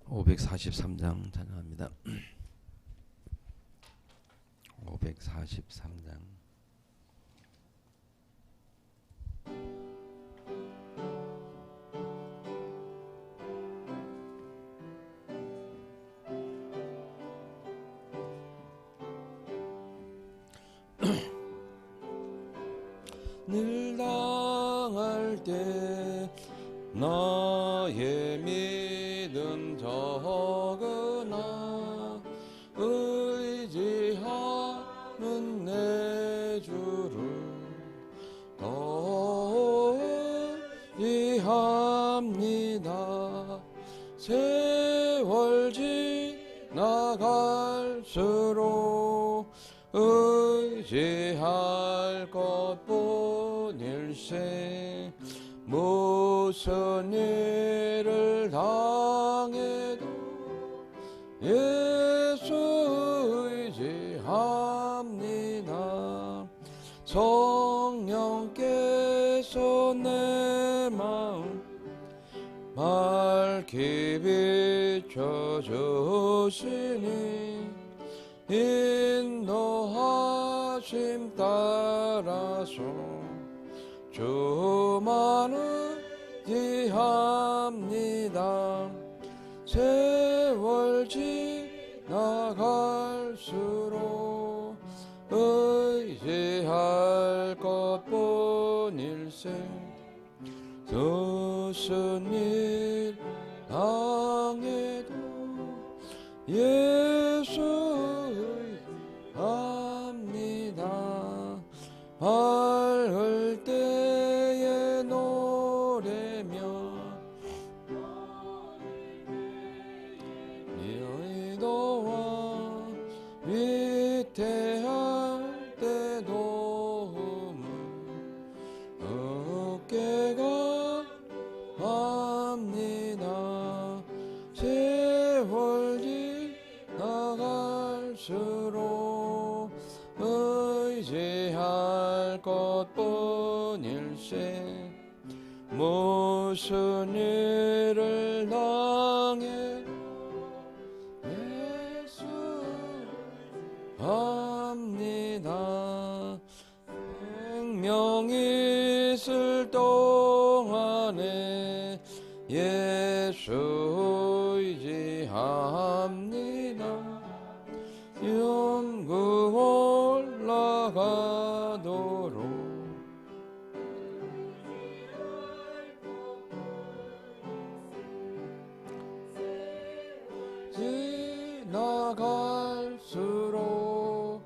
543장 찬양합니다. 543장. 늘 당할 때 나의 믿음 적으나 의지하는 내 주를 더 의지합니다. 세월 지나갈수록 의지할 것뿐일세. 무슨 일을 당해도 예수 의지합니다. 성령께서 내 마음 밝히 비춰주시니 인도하심 따라서 주만을 의지합니다. 세월 지나갈수록 의지할 것뿐일세. 무슨 일 당해도 예수 의지합니다. 밝을 때에 노래며 의도와 위태할 때 도움을 얻게 합니다. 세월 지나갈수록 의지할 것뿐일세. 무슨 일을 당해도 예수 합니다. 생명이 있을 동안에 예수 의지합니다. 영구 올라가도록 지나갈수록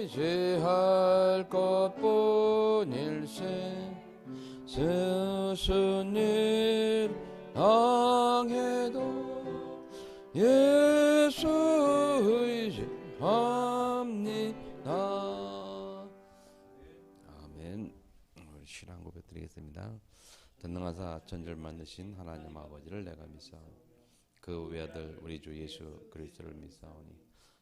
의지할 것뿐일세. 무슨 일 당해도 예수 의지합니다. 아멘. 신앙 고백 드리겠습니다. 전능하사 천지를 만드신 하나님 아버지를 내가 믿사오니 그 외아들 우리 주 예수 그리스도를 믿사오니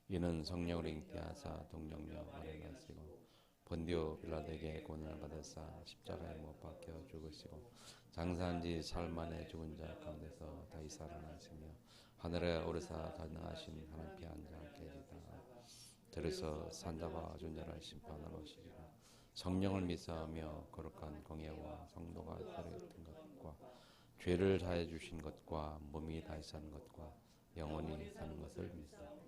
이는 성령으로 잉태하사 동정녀 마리아가 쓰고 본디오 빌라도에게 고난을 받으사 십자가에 못 박혀 죽으시고 장사한 지 사흘 만에 죽은 자 가운데서 다시 살아나시며 하늘에 오르사 전능하신 하나님께 앉아 계시다. 들으서 산자와 존재를 심판하러 오시리라. 성령을 믿사오며 거룩한 공예와 성도가 살아있던 것과 죄를 사해 주신 것과 몸이 다시 사는 것과 영원히 사는 것을 믿사옵니다.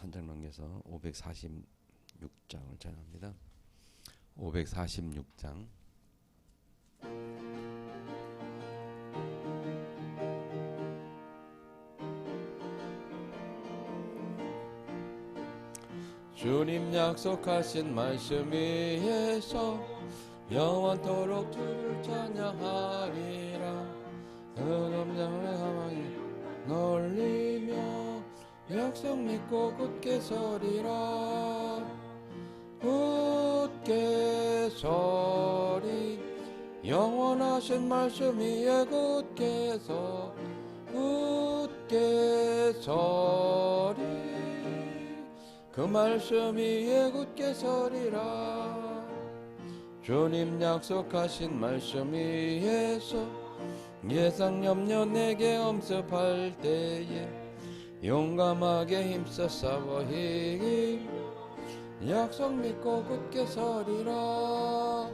한 장 넘겨서 546장을 전합니다. 546장. 주님 약속하신 말씀 위에서 영원토록 주를 찬양하리라. 은엄장을 가만히 놀리며 약속 믿고 굳게 서리라. 굳게 서리. 영원하신 말씀 위에 굳게 서 굳게 서리. 그 말씀 위에 굳게 서리라. 주님 약속하신 말씀 위에서 예상 염려 내게 엄습할 때에 용감하게 힘써 싸워 이길 약속 믿고 굳게 서리라.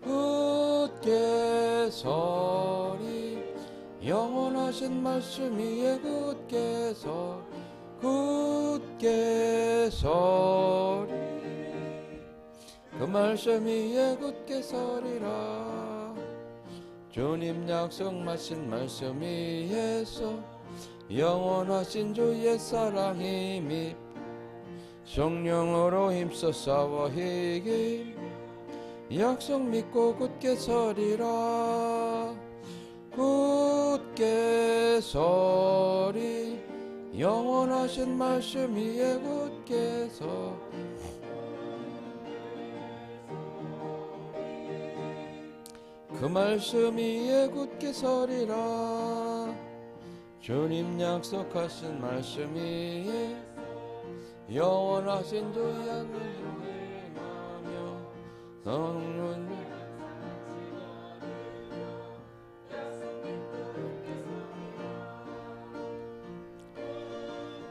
굳게 서리 영원하신 말씀 위에 굳게 서리 그 말씀 위에 굳게 서리라. 주님 약속하신 말씀 위에서 영원하신 주의 사랑 힘입 성령으로 힘써 싸워 이길 약속 믿고 굳게 서리라. 굳게 서리 영원하신 말씀 위에 굳게 그 말씀 위에 굳게 서리라. 주님 약속하신 말씀 위에 영원하신 주의 하늘을 행하며 성령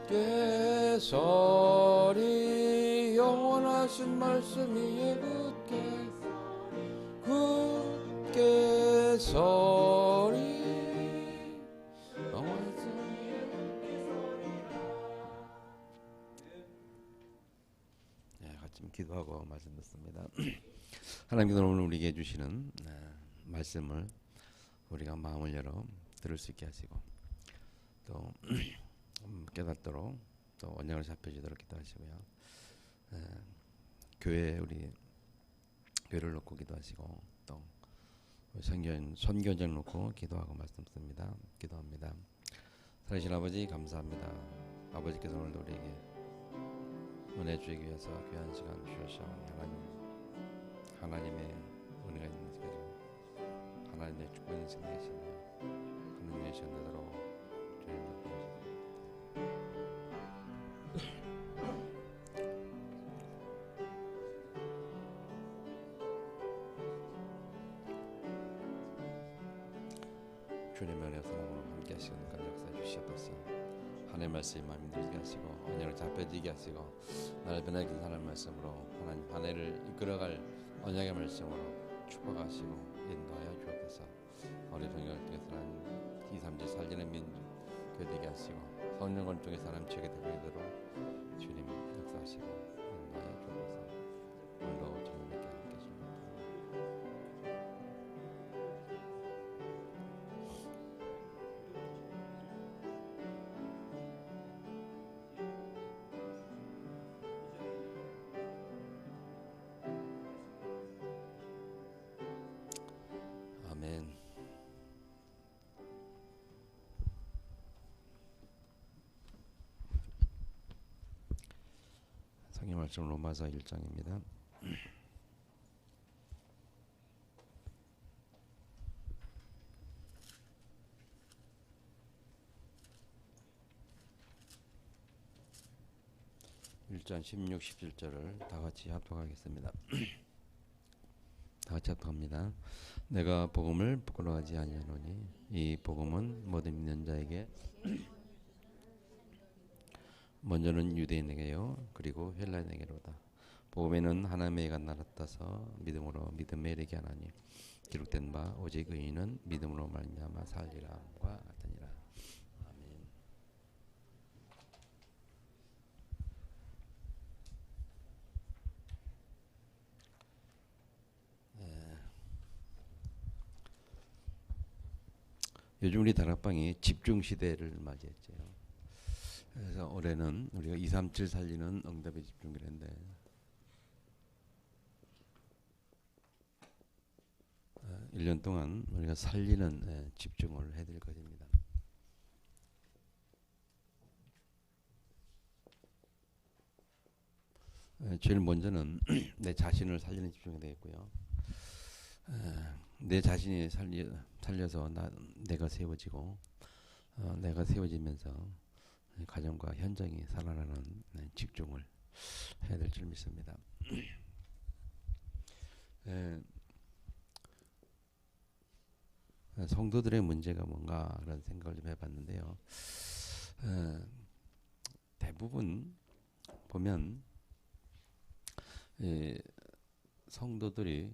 굳게 서리 영원하신 말씀 위에 굳게 서리 같이 기도하고 말씀 듣습니다. 하나님께서 오늘 우리에게 주시는 말씀을 우리가 마음을 열어 들을 수 있게 하시고 또 깨닫도록 또 언약을 잡혀지도록 기도하시고요. 우리 교회를 놓고 기도하시고 또 선교전을 놓고 기도하고 말씀드립니다. 기도합니다. 살아계신 아버지 감사합니다. 아버지께서 오늘도 우리에게 은혜 주시기 위해서 귀한 시간 주셔서 하나님의 은혜가 있는 시간, 하나님의 축복 있는 시간 되시며 하나님의 시간 되도록 주님 도와주십니다. 주님의 은혜 사랑으로 함께 하시는 그 역사해 주시옵소서. 하나님의 말씀이 마음에 들게 하시고 언약을 잡혀지게 하시고 나를 변하게 하신 하나님의 말씀으로 하나님 한 해를 이끌어갈 언약의 말씀으로 축복하시고 인도하여 주옵소서. 우리 동역을 통해서 하나님 2, 3지 살리는 민족 되게 하시고 성령을 통해서 하나님 체계 되도록 주님 역사하시고 인도하여 주옵소서. 오늘도 주님께 함께 하십니다. 아멘. 성경 말씀 로마서 1장입니다. 일장 16, 17절을 다 같이 합독하겠습니다. 다 같이 합독합니다. 내가 복음을 부끄러워하지 아니하노니 이 복음은 모든 믿는 자에게 먼저는 유대인에게요 그리고 헬라인에게로다. 복음에는 하나님의 애가 나타나서 믿음으로 믿음에 이르게 하나니 기록된 바 오직 의인은 믿음으로 말미암아 살리라과 같으니라. 아멘. 요즘 우리 다락방이 집중 시대를 맞이했죠. 그래서 올해는 우리가 237 살리는 응답의 집중기인데 1년 동안 우리가 살리는 집중을 해드릴 것입니다. 제일 먼저는 내 자신을 살리는 집중이 되겠고요. 내 자신이 살려서 내가 세워지고 내가 세워지면서 가정과 현장이 살아나는 집중을 해야 될 줄 믿습니다. 에, 성도들의 문제가 뭔가라는 생각을 좀 해봤는데요. 대부분 보면 성도들이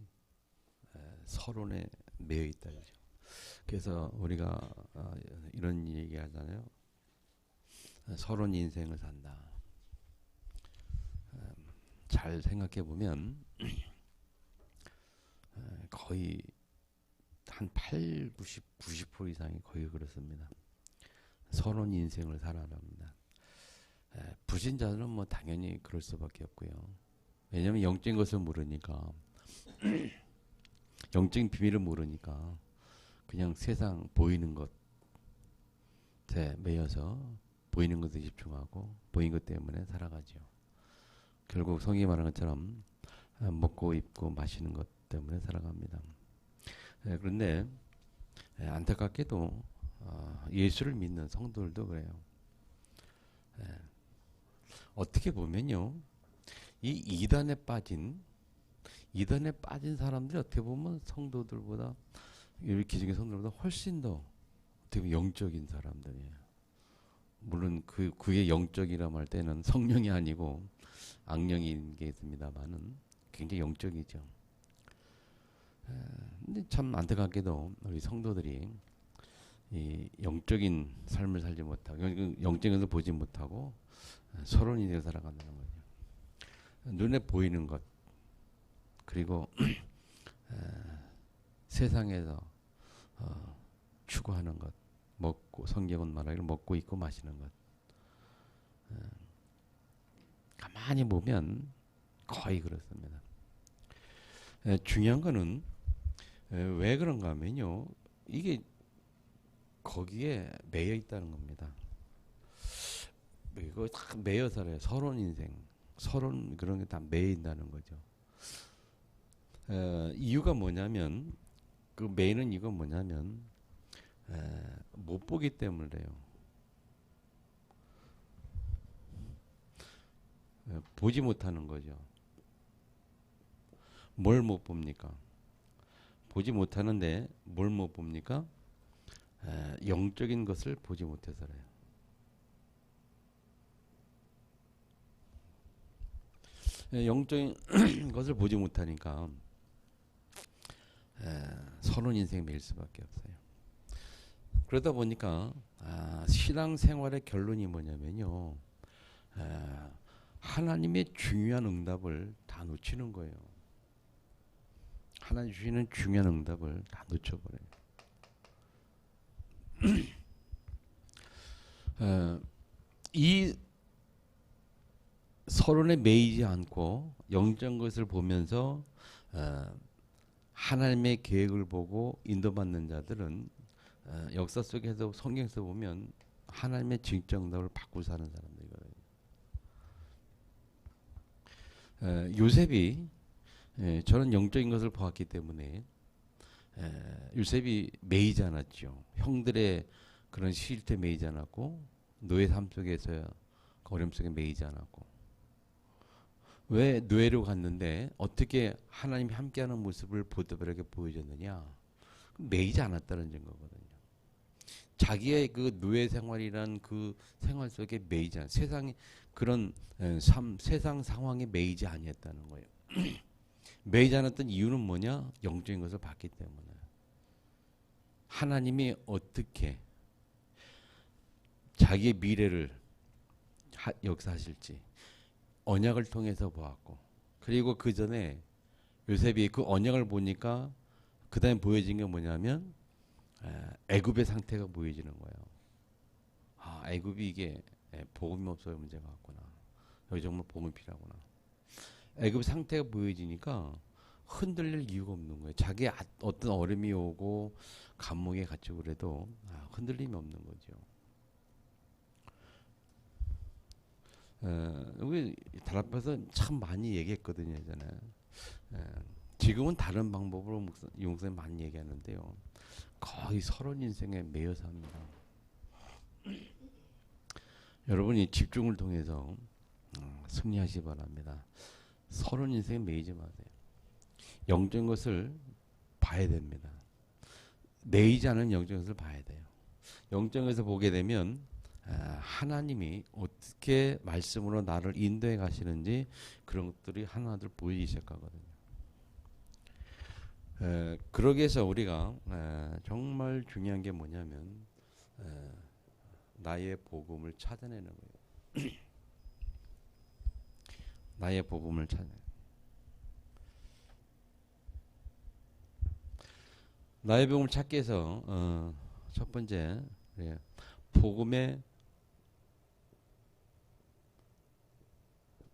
서론에 매여 있다. 그래서 우리가 이런 얘기 하잖아요. 서론 인생을 산다. 잘 생각해 보면 거의 한 8, 90% 이상이 거의 그렇습니다. 서론 인생을 살아갑니다. 불신자들은 뭐 당연히 그럴 수밖에 없고요. 왜냐하면 영적인 것을 모르니까, 영적인 비밀을 모르니까 그냥 세상 보이는 것에 매여서 보이는 것에 집중하고 보이는 것 때문에 살아가죠. 결국 성경이 말하는 것처럼 먹고 입고 마시는 것 때문에 살아갑니다. 그런데 안타깝게도 예수를 믿는 성도들도 그래요. 어떻게 보면요, 이 이단에 빠진 사람들이 어떻게 보면 성도들보다, 이렇게 기적인 성도들보다 훨씬 더 어떻게 보면 영적인 사람들이에요. 물론 그게 영적이라 말 때는 성령이 아니고 악령인 게 있습니다만은 굉장히 영적이죠. 근데 참 안타깝게도 우리 성도들이 이 영적인 삶을 살지 못하고 영적인 것을 보지 못하고 서론이 되어 살아간다는 거죠. 눈에 보이는 것 그리고 세상에서 추구하는 것, 먹고, 성경은 말하기를 먹고 입고 마시는 것, 가만히 보면 거의 그렇습니다. 중요한 거는 왜 그런가 하면요, 이게 거기에 매여 있다는 겁니다. 이거 다 매여 살아요. 서론 인생, 서론 그런 게 다 매여 있다는 거죠. 이유가 뭐냐면, 그 매이는 이유가 뭐냐면 못 보기 때문이래요. 보지 못하는 거죠. 뭘 못 봅니까? 보지 못하는데 뭘 못 봅니까? 영적인 것을 보지 못해서래요. 영적인 것을 보지 못하니까 서론 인생에 매일 수밖에 없어요. 그러다 보니까 신앙생활의 결론이 뭐냐면요, 하나님의 중요한 응답을 다 놓치는 거예요. 하나님 주시는 중요한 응답을 다 놓쳐버려요. 이 서론에 매이지 않고 영적인 것을 보면서 하나님의 계획을 보고 인도받는 자들은 역사 속에서 성경에서 보면 하나님의 진정답을 받고 사는 사람들이거든요. 요셉이 저는 영적인 것을 보았기 때문에 요셉이 매이지 않았죠. 형들의 그런 시일때 매이지 않았고 노예 삶 속에서 어려움 속에 매이지 않았고, 왜 노예로 갔는데 어떻게 하나님이 함께하는 모습을 보드벨에게 보여줬느냐? 매이지 않았다는 증거거든요. 자기의 그 노예 생활이란 그 생활 속에 매이지 않, 세상이 그런 세상 상황에 매이지 아니했다는 거예요. 매이지 않았던 이유는 뭐냐? 영적인 것을 봤기 때문에. 하나님이 어떻게 자기의 미래를 역사하실지 언약을 통해서 보았고, 그리고 그 전에 요셉이 그 언약을 보니까 그 다음에 보여진 게 뭐냐면 애굽의 상태가 보여지는 거예요. 애굽이 이게 복음이 없어요 문제가 같구나. 여기 정말 복음이 필요하구나. 애굽 상태가 보여지니까 흔들릴 이유가 없는 거예요. 자기 어떤 어려움이 오고 감옥에 갇히고 그래도 흔들림이 없는 거죠. 우리 다락방에서 참 많이 얘기했거든요, 예전에. 지금은 다른 방법으로 용서에 많이 얘기하는데요. 거의 서론 인생에 매여서 합니다. 여러분이 집중을 통해서 승리하시기 바랍니다. 서론 인생에 매이지 마세요. 영적인 것을 봐야 됩니다. 내이지 않은 영적인 것을 봐야 돼요. 영적인 것을 보게 되면 하나님이 어떻게 말씀으로 나를 인도해 가시는지 그런 것들이 하나둘 보이기 시작하거든요. 그러기 위해서 우리가 정말 중요한 게 뭐냐면 나의 복음을 찾아내는 거예요. 나의 복음을 찾아내는 거예요. 나의 복음을 찾기 위해서 첫 번째 복음의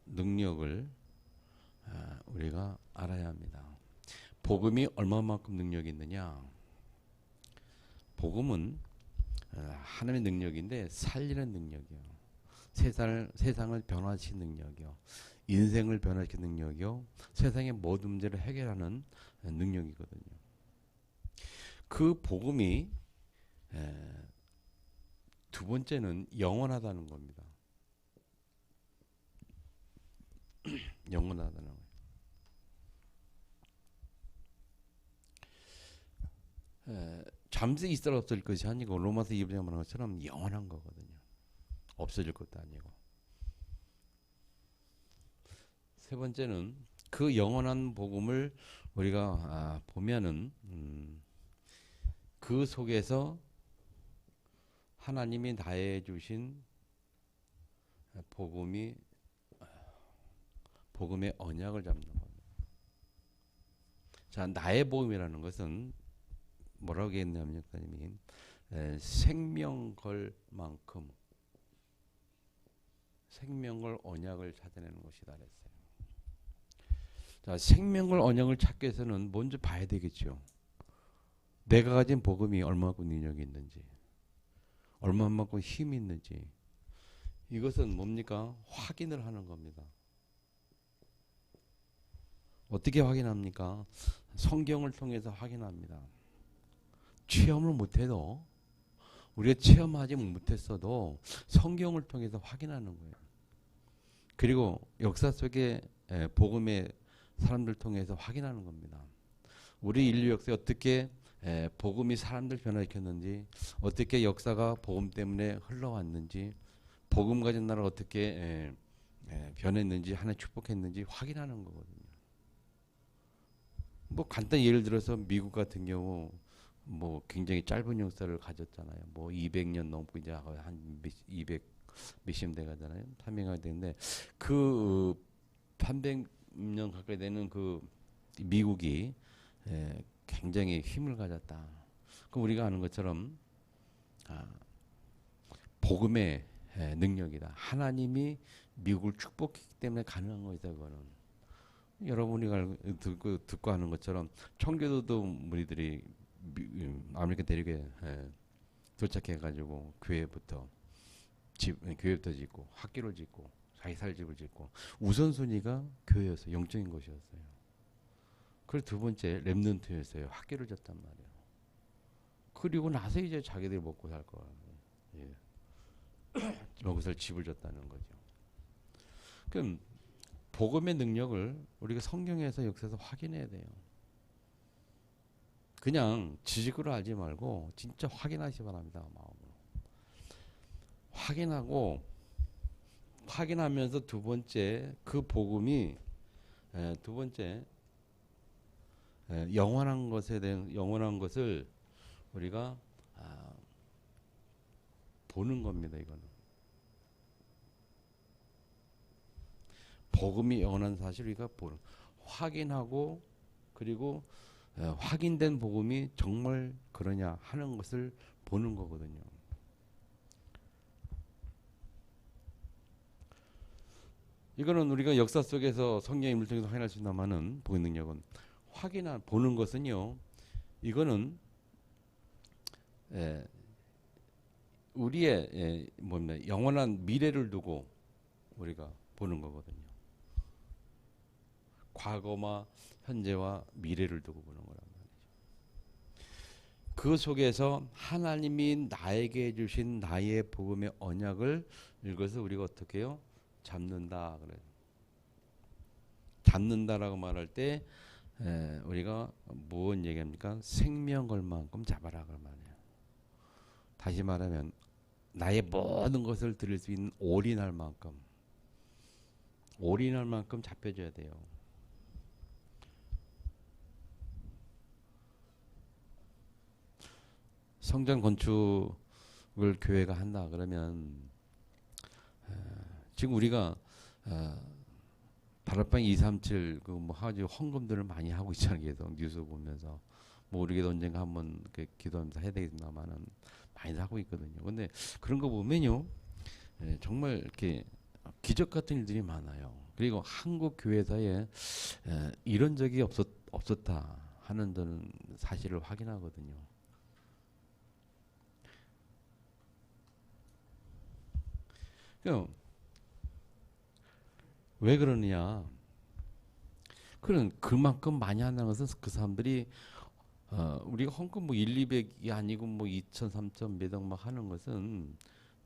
능력을 우리가 알아야 합니다. 복음이 얼마만큼 능력이 있느냐? 복음은 하나님의 능력인데 살리는 능력이요. 세상을 변화시키는 능력이요. 인생을 변화시키는 능력이요. 세상의 모든 문제를 해결하는 능력이거든요. 그 복음이 두 번째는 영원하다는 겁니다. 영원하다는 거예요. 잠시 있을 없을 것이 아니고 로마서 2장에 말한 것처럼 영원한 거거든요. 없어질 것도 아니고. 세 번째는 그 영원한 복음을 우리가 보면은 그 속에서 하나님이 다해 주신 복음의 언약을 잡는 겁니다. 자, 나의 복음이라는 것은 뭐라고 했냐면 목사님이 생명 걸 만큼 생명 걸 언약을 찾아내는 것이다 그랬어요. 자, 생명 걸 언약을 찾기 위해서는 먼저 봐야 되겠죠. 내가 가진 복음이 얼마만큼 능력이 있는지, 얼마만큼 힘이 있는지, 이것은 뭡니까? 확인을 하는 겁니다. 어떻게 확인합니까? 성경을 통해서 확인합니다. 체험을 못해도, 우리가 체험하지 못했어도 성경을 통해서 확인하는 거예요. 그리고 역사 속에 복음의 사람들 통해서 확인하는 겁니다. 우리 인류 역사에 어떻게 복음이 사람들 변화시켰는지, 어떻게 역사가 복음 때문에 흘러왔는지, 복음 가진 나라가 어떻게 변했는지, 하나님 축복했는지 확인하는 거거든요. 뭐 간단히 예를 들어서 미국 같은 경우 뭐 굉장히 짧은 역사를 가졌잖아요. 뭐 200년 넘고 이제 한 200 몇십 대 가잖아요. 300년 되는데 그 300년 가까이 되는 그 미국이 굉장히 힘을 가졌다. 그럼 우리가 아는 것처럼 복음의 능력이다. 하나님이 미국을 축복했기 때문에 가능한 거이다. 그거는 여러분이 듣고 하는 것처럼 청교도도 우리들이 아메리카 대륙에 도착해가지고 교회부터 짓고 학교를 짓고 자기 살 집을 짓고 우선순위가 교회였어요. 영적인 것이었어요. 그리고 두 번째 렘넌트였어요. 학교를 짓단 말이에요. 그리고 나서 이제 자기들이 먹고 살 거예요. 먹고 살 집을 짓다는 거죠. 그럼 복음의 능력을 우리가 성경에서 역사에서 확인해야 돼요. 그냥 지식으로 알지 말고 진짜 확인하시기 바랍니다. 마음으로. 확인하면서 두 번째 그 복음이 두 번째 영원한 것에 대한 영원한 것을 우리가 보는 겁니다. 이거는 복음이 영원한 사실을 우리가 보는, 확인하고 그리고 확인된 복음이 정말 그러냐 하는 것을 보는 거거든요. 이거는 우리가 역사 속에서 성경의 인물 통해서 확인할 수 있나마는 복음 능력은 보는 것은요. 이거는 우리의 영원한 미래를 두고 우리가 보는 거거든요. 과거와 현재와 미래를 두고 보는 거란 말이죠. 그 속에서 하나님이 나에게 주신 나의 복음의 언약을 이것을 우리가 어떻게 해요? 잡는다 그래요. 잡는다라고 말할 때 우리가 무엇 얘기합니까? 생명 걸 만큼 잡아라 그 말이에요. 다시 말하면 나의 모든 것을 드릴 수 있는 올인할 만큼 잡혀줘야 돼요. 성전 건축을 교회가 한다 그러면 지금 우리가 다락방 237 그 뭐 아주 헌금들을 많이 하고 있잖아요. 계속 뉴스 보면서 뭐 우리가 언젠가 한번 기도하면서 해야 되겠습니다만은 많이 하고 있거든요. 근데 그런 거 보면요, 정말 이렇게 기적 같은 일들이 많아요. 그리고 한국 교회사에 이런 적이 없었다 하는 저는 사실을 확인하거든요. 왜 그러느냐? 그만큼 많이 한다는 것은 그 사람들이 우리가 헌금 뭐 1, 200이 아니고 뭐 2천, 3천 몇억 막 하는 것은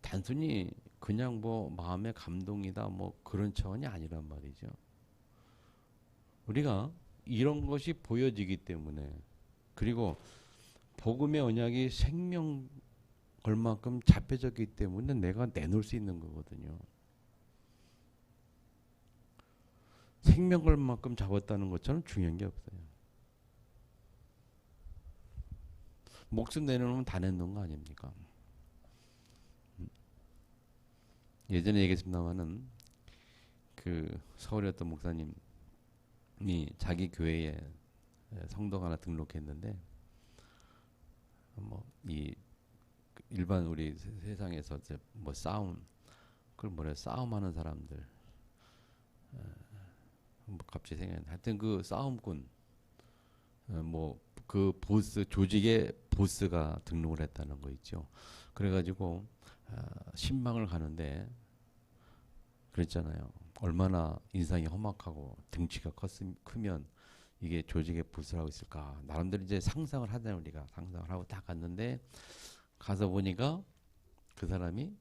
단순히 그냥 뭐 마음의 감동이다 뭐 그런 차원이 아니란 말이죠. 우리가 이런 것이 보여지기 때문에 그리고 복음의 언약이 생명 걸 만큼 잡혀졌기 때문에 내가 내놓을 수 있는 거거든요. 생명 걸 만큼 잡았다는 것처럼 중요한 게 없어요. 목숨 내놓으면 다 내놓는 거 아닙니까? 예전에 얘기했습니다마는 그 서울에 어떤 목사님이 자기 교회에 성도가 하나 등록했는데 뭐 이 일반 우리 세상에서 이제 뭐 싸움 그걸 뭐래 싸움하는 사람들 뭐 갑자기 생각나. 하여튼 그 싸움꾼 뭐 그 보스 조직의 보스가 등록을 했다는 거 있죠. 그래가지고 신방을 가는데 그랬잖아요. 얼마나 인상이 험악하고 등치가 크면 이게 조직의 보스라고 있을까. 나름대로 이제 상상을 하잖아요. 우리가 상상을 하고 딱 갔는데 가서 보니까 그 사람이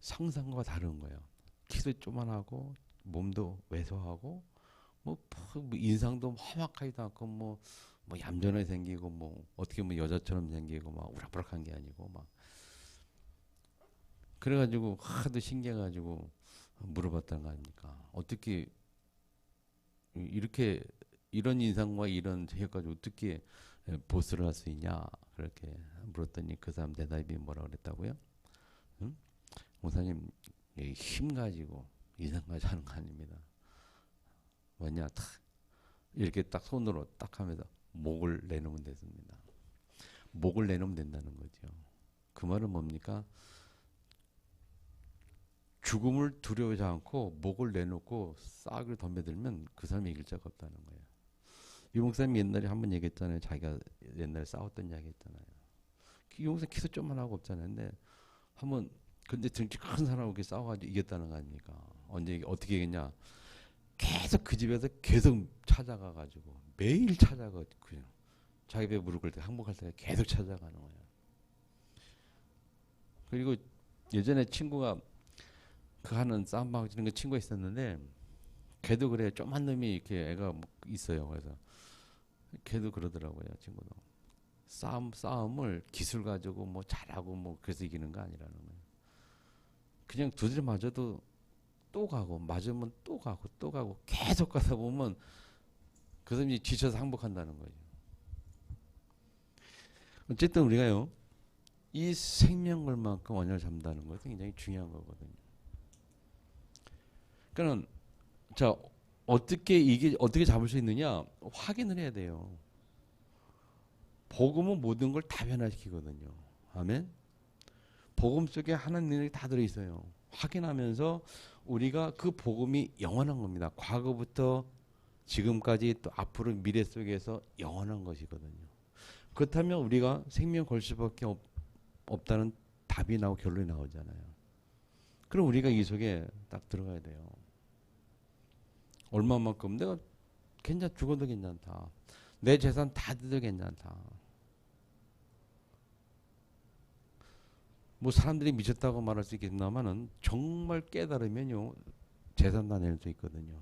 상상과 다른 거예요. 키도 조만하고 몸도 왜소하고 뭐 인상도 험악하지도 않고 뭐 얌전하게 생기고 뭐 어떻게 뭐 여자처럼 생기고 막 우락부락한 게 아니고 막 그래가지고 하도 신기해가지고 물어봤다는 거 아닙니까? 어떻게 이렇게 이런 인상과 이런 체격까지 어떻게 보스를 할 수 있냐 그렇게 물었더니 그 사람 대답이 뭐라 그랬다고요? 응? 목사님 힘 가지고 인상 가지고 하는 거 아닙니다. 뭐냐 탁 이렇게 딱 손으로 딱 하면서 목을 내놓으면 됐습니다. 목을 내놓으면 된다는 거죠. 그 말은 뭡니까? 죽음을 두려워하지 않고 목을 내놓고 싹을 덤벼들면 그 사람이 이길 자가 없다는 거예요. 이 목사님이 옛날에 한번 얘기했잖아요. 자기가 옛날에 싸웠던 이야기 했잖아요. 이 목사님 키도 좀만하고 없잖아요. 근데 등치 큰 사람하고 이렇게 싸워가지고 이겼다는 거 아닙니까? 언제 어떻게 이겼냐? 계속 그 집에서 계속 찾아가가지고 매일 찾아가 그냥 자기 배 무릎 꿇을 때 항복할 때 계속 찾아가는 거예요. 그리고 예전에 친구가 그 하는 싸움방 치는 그 친구가 있었는데 걔도 그래. 좀한 놈이 이렇게 애가 있어요. 그래서 걔도 그러더라고요. 친구도 싸움을 기술 가지고 뭐 잘하고 뭐 그래서 이기는 거 아니라는 거예요. 그냥 두드려 맞아도 또 가고 맞으면 또 가고 또 가고 계속 가다 보면 그 사람이 지쳐서 항복한다는 거죠. 어쨌든 우리가요 이 생명 걸 만큼 언약을 잡는다는 것은 굉장히 중요한 거거든요. 그러니까 자 어떻게 잡을 수 있느냐 확인을 해야 돼요. 복음은 모든 걸 다 변화시키거든요. 아멘. 복음 속에 하나님 능력이 다 들어있어요. 확인하면서 우리가 그 복음이 영원한 겁니다. 과거부터 지금까지 또 앞으로 미래 속에서 영원한 것이거든요. 그렇다면 우리가 생명 걸 수밖에 없다는 답이 나오고 결론이 나오잖아요. 그럼 우리가 이 속에 딱 들어가야 돼요. 얼마만큼 내가 죽어도 괜찮다. 내 재산 다 돼도 괜찮다. 뭐 사람들이 미쳤다고 말할 수 있겠나마는 정말 깨달으면요 재산 다 낼 수 있거든요.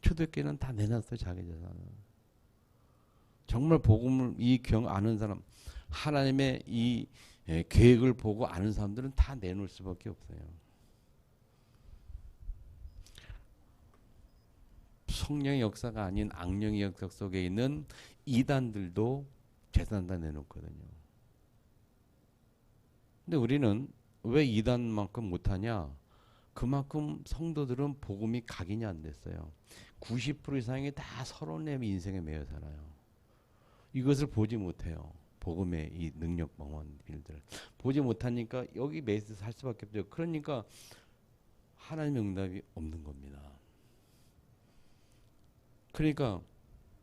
초대교회는 다 내놨어요. 자기 재산을. 정말 복음을 이 경 아는 사람, 하나님의 이 계획을 보고 아는 사람들은 다 내놓을 수밖에 없어요. 성령의 역사가 아닌 악령의 역사 속에 있는 이단들도 재산 다 내놓거든요. 근데 우리는 왜 이단만큼 못하냐? 그만큼 성도들은 복음이 각인이 안 됐어요. 90% 이상이 다 서론의 인생에 매여 살아요. 이것을 보지 못해요. 복음의 이 능력 방언들을 보지 못하니까 여기 매서 살 수밖에 없죠. 그러니까 하나님의 응답이 없는 겁니다. 그러니까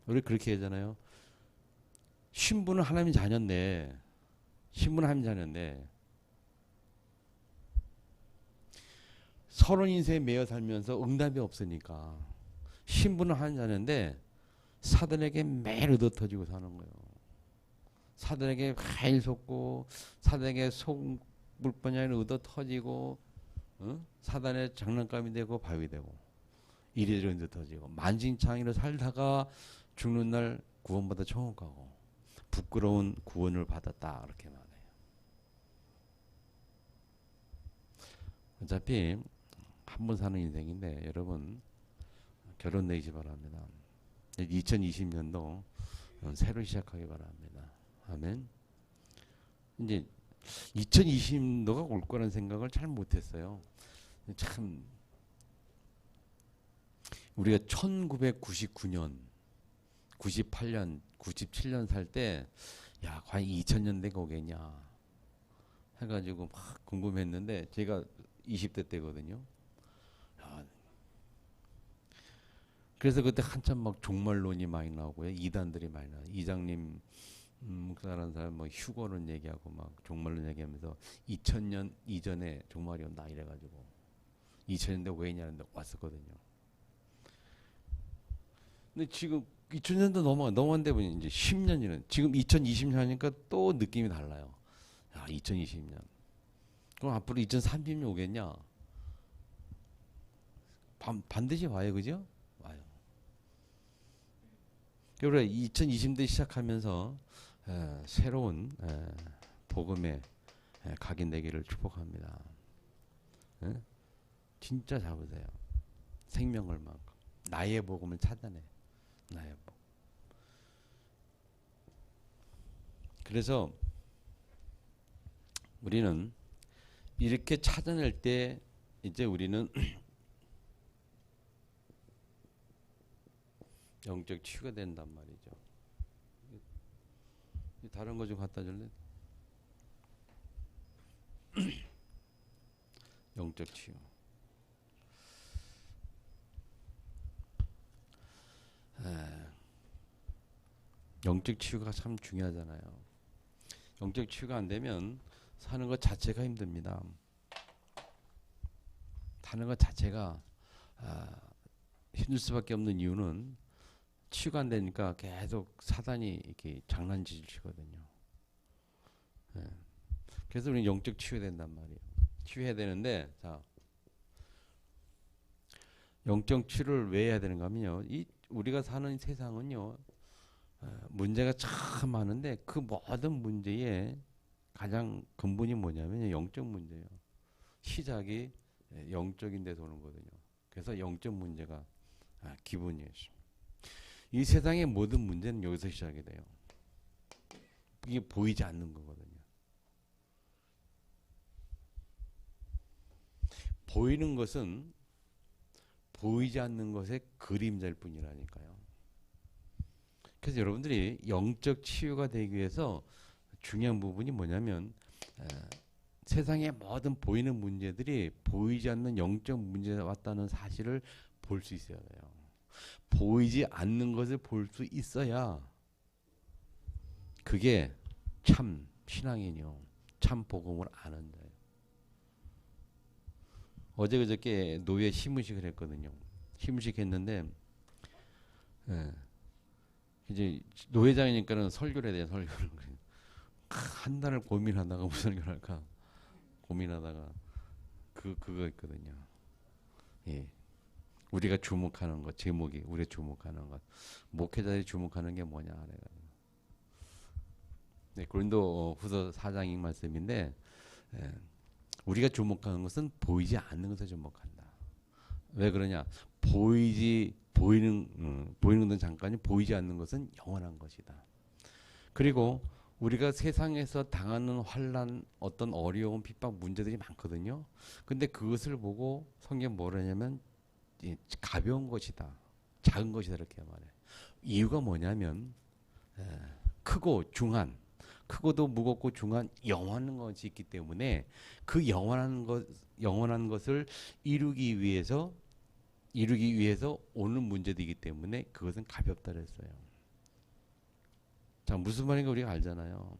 우리 그렇게 하잖아요. 신부는 하나님의 자녀인데, 신부는 하나님의 자녀인데 서론 인생에 매여 살면서 응답이 없으니까 신부는 하나님의 자녀인데 사단에게 매일 얻어터지고 사는 거예요. 사단에게 매일 속고 사단에게 속을 뿐이 아니라 얻어터지고 사단의 장난감이 되고 바위 되고 이리저리 얻어터지고 만신창이로 살다가 죽는 날 구원받아 천국 가고 부끄러운 구원을 받았다 이렇게 말해요. 어차피 한 번 사는 인생인데 여러분 결혼 내기 바랍니다. 2020년도 새로 시작하기 바랍니다. 아멘. 이제 2020년도가 올 거라는 생각을 잘 못했어요. 참 우리가 1999년, 98년, 97년 살 때 야 과연 2000년대가 오겠냐 해가지고 막 궁금했는데 제가 20대 때거든요. 그래서 그때 한참 막 종말론이 많이 나오고요. 이단들이 많이 나와요. 이장님 목사라는 사람 뭐 휴거론 얘기하고 막 종말론 얘기하면서 2000년 이전에 종말이 온다 이래가지고 2000년대 왜 있냐는데 왔었거든요. 근데 지금 2000년도 넘었는데 이제 10년이는 지금 2020년이니까 또 느낌이 달라요. 야 2020년. 그럼 앞으로 2030년 오겠냐? 반드시 와요, 그죠? 와요. 그래 2020대 시작하면서 새로운 복음의 각인되기를 축복합니다. 진짜 잡으세요. 생명을 막 나의 복음을 찾아내. 나의 복음. 그래서 우리는 이렇게 찾아낼 때 이제 우리는 영적 치유가 된단 말이죠. 다른 거 좀 갖다 줄래? 영적 치유. 영적 치유가 참 중요하잖아요. 영적 치유가 안 되면 사는 것 자체가 힘듭니다. 사는 것 자체가 힘들 수밖에 없는 이유는 치유가 안 되니까 계속 사단이 이렇게 장난질을 치거든요. 그래서 우리는 영적 치유해야 된단 말이에요. 치유해야 되는데, 자, 영적 치유를 왜 해야 되는가 하면요. 우리가 사는 세상은요, 문제가 참 많은데 그 모든 문제의 가장 근본이 뭐냐면 영적 문제예요. 시작이 영적인 데서 오는 거거든요. 그래서 영적 문제가 기본이에요. 이 세상의 모든 문제는 여기서 시작이 돼요. 이게 보이지 않는 거거든요. 보이는 것은 보이지 않는 것의 그림자일 뿐이라니까요. 그래서 여러분들이 영적 치유가 되기 위해서 중요한 부분이 뭐냐면 세상의 모든 보이는 문제들이 보이지 않는 영적 문제가 왔다는 사실을 볼 수 있어야 돼요. 보이지 않는 것을 볼 수 있어야 그게 참 신앙이요. 참 복음을 아는 자예요. 어제 그저께 노예 시무식을 했거든요. 시무식 했는데 이제 노회장이니까는 설교를 해야 돼. 설교를. 한 달을 고민하다가 무슨 설교를 할까 고민하다가 그거 있거든요. 예. 우리가 주목하는 것, 제목이 우리가 주목하는 것. 목회자들이 주목하는 게 뭐냐. 네, 고린도 후서 4장인 말씀인데 우리가 주목하는 것은 보이지 않는 것에 주목한다. 왜 그러냐? 보이는 것은 잠깐이, 보이지 않는 것은 영원한 것이다. 그리고 우리가 세상에서 당하는 환난, 어떤 어려움, 핍박, 문제들이 많거든요. 근데 그것을 보고 성경 뭐라 하냐면 가벼운 것이다, 작은 것이다 이렇게 말해. 이유가 뭐냐면 크고 중한, 크고도 무겁고 중한 영원한 것이 있기 때문에 그 영원한 것을 이루기 위해서 오는 문제들이기 때문에 그것은 가볍다 그랬어요. 자, 무슨 말인가 우리가 알잖아요.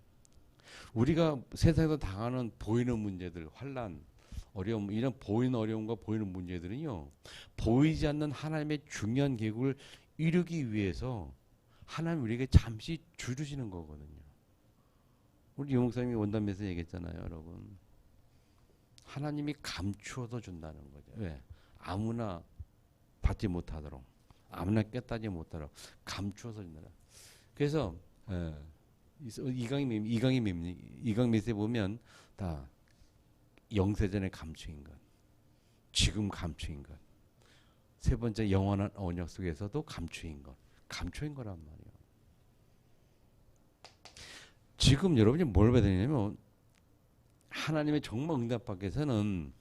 우리가 세상에서 당하는 보이는 문제들, 환난, 어려움, 이런 보이는 어려움과 보이는 문제들은요, 보이지 않는 하나님의 중요한 계획을 이루기 위해서 하나님 우리에게 잠시 주시는 거거든요. 우리 유목사님이 원담에서 얘기했잖아요, 여러분. 하나님이 감추어서 준다는 거죠. 왜? 아무나 받지 못하도록, 아무나 깨닫지 못하도록 감추어서 준다. 그래서 이강민에 보면 다 영세전에 감추인 것, 지금 감추인 것, 세 번째 영원한 언약 속에서도 감추인 것, 감추인 거란 말이에요. 지금 여러분이 뭘 봐야 되냐면 하나님의 정말 응답받기에서는